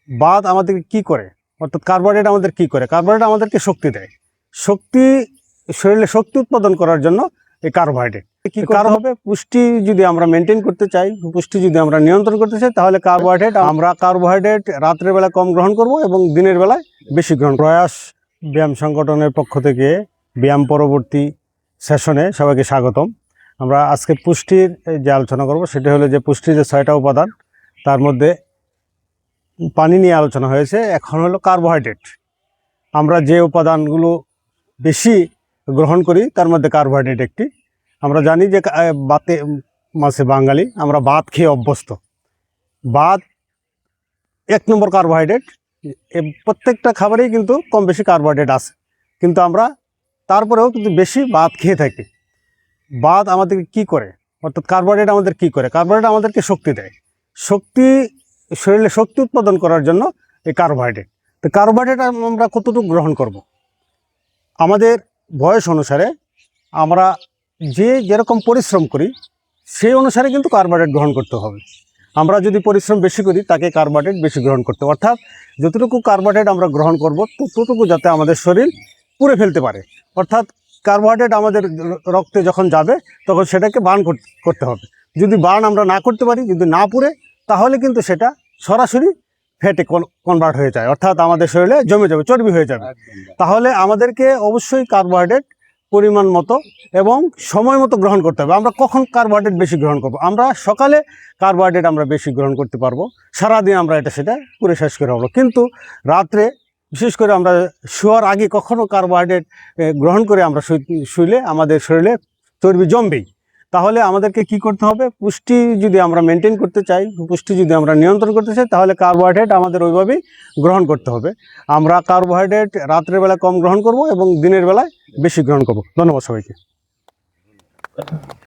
বাত আমাদেরকে কি করে, অর্থাৎ কার্বোহাইড্রেট আমাদের কি করে? কার্বোহাইড্রেট আমাদেরকে শক্তি দেয়। শক্তি, শরীরে শক্তি উৎপাদন করার জন্য এই কার্বোহাইড্রেট কি করতে হবে? পুষ্টি যদি আমরা মেনটেন করতে চাই, পুষ্টি যদি আমরা নিয়ন্ত্রণ করতে চাই, তাহলে কার্বোহাইড্রেট রাত্রের বেলা কম গ্রহণ করব এবং দিনের বেলায় বেশি গ্রহণ। প্রয়াস ব্যায়াম সংগঠনের পক্ষ থেকে ব্যায়াম পরবর্তী সেশনে সবাইকে স্বাগতম। আমরা আজকে পুষ্টির যে আলোচনা করব সেটা হলো যে পুষ্টির যে 6টা উপাদান, তার মধ্যে পানি নিয়ে আলোচনা হয়েছে। এখন হলো কার্বোহাইড্রেট। আমরা যে উপাদানগুলো বেশি গ্রহণ করি তার মধ্যে কার্বোহাইড্রেট একটি। আমরা জানি যে বাতে মাছে বাঙালি, আমরা ভাত খেয়ে অভ্যস্ত। ভাত 1 নম্বর কার্বোহাইড্রেট। প্রত্যেকটা খাবারেই কিন্তু কম বেশি কার্বোহাইড্রেট আছে, কিন্তু আমরা তারপরেও কিন্তু বেশি ভাত খেয়ে থাকি। ভাত আমাদেরকে কি করে, অর্থাৎ কার্বোহাইড্রেট আমাদের কি করে? কার্বোহাইড্রেট আমাদেরকে শক্তি দেয়। শক্তি, শরীরে শক্তি উৎপাদন করার জন্য এই কার্বোহাইড্রেট। তো কার্বোহাইড্রেট আমরা কতটুকু গ্রহণ করব? আমাদের বয়স অনুসারে আমরা যেরকম পরিশ্রম করি সেই অনুসারে কিন্তু কার্বোহাইড্রেট গ্রহণ করতে হবে। আমরা যদি পরিশ্রম বেশি করি তাকে কার্বোহাইড্রেট বেশি গ্রহণ করতে হবে। অর্থাৎ যতটুকু কার্বোহাইড্রেট আমরা গ্রহণ করব ততটুকু যাতে আমাদের শরীর পুড়ে ফেলতে পারে। অর্থাৎ কার্বোহাইড্রেট আমাদের রক্তে যখন যাবে তখন সেটাকে বার্ন করতে হবে। যদি বার্ন আমরা না করতে পারি, যদি না পুড়ে, তাহলে কিন্তু সেটা সরাসরি ফ্যাটে কনভার্ট হয়ে যায়, অর্থাৎ আমাদের শরীরে জমে যাবে, চর্বি হয়ে যাবে। তাহলে আমাদেরকে অবশ্যই কার্বোহাইড্রেট পরিমাণ মতো এবং সময় মতো গ্রহণ করতে হবে। আমরা কখন কার্বোহাইড্রেট বেশি গ্রহণ করব? আমরা সকালে কার্বোহাইড্রেট আমরা বেশি গ্রহণ করতে পারবো, সারাদিন আমরা সেটা পুরো শেষ করে হবো। কিন্তু রাত্রে, বিশেষ করে আমরা শোয়ার আগে কখনো কার্বোহাইড্রেট গ্রহণ করে আমরা শুইলে আমাদের শরীরে চর্বি জমবেই। তাহলে আমাদেরকে কি করতে হবে? পুষ্টি যদি আমরা মেনটেন করতে চাই, পুষ্টি যদি আমরা নিয়ন্ত্রণ করতে চাই, তাহলে কার্বোহাইড্রেট আমাদের ওইভাবেই গ্রহণ করতে হবে। আমরা কার্বোহাইড্রেট রাত্রের বেলা কম গ্রহণ করব এবং দিনের বেলায় বেশি গ্রহণ করব। ধন্যবাদ সবাইকে।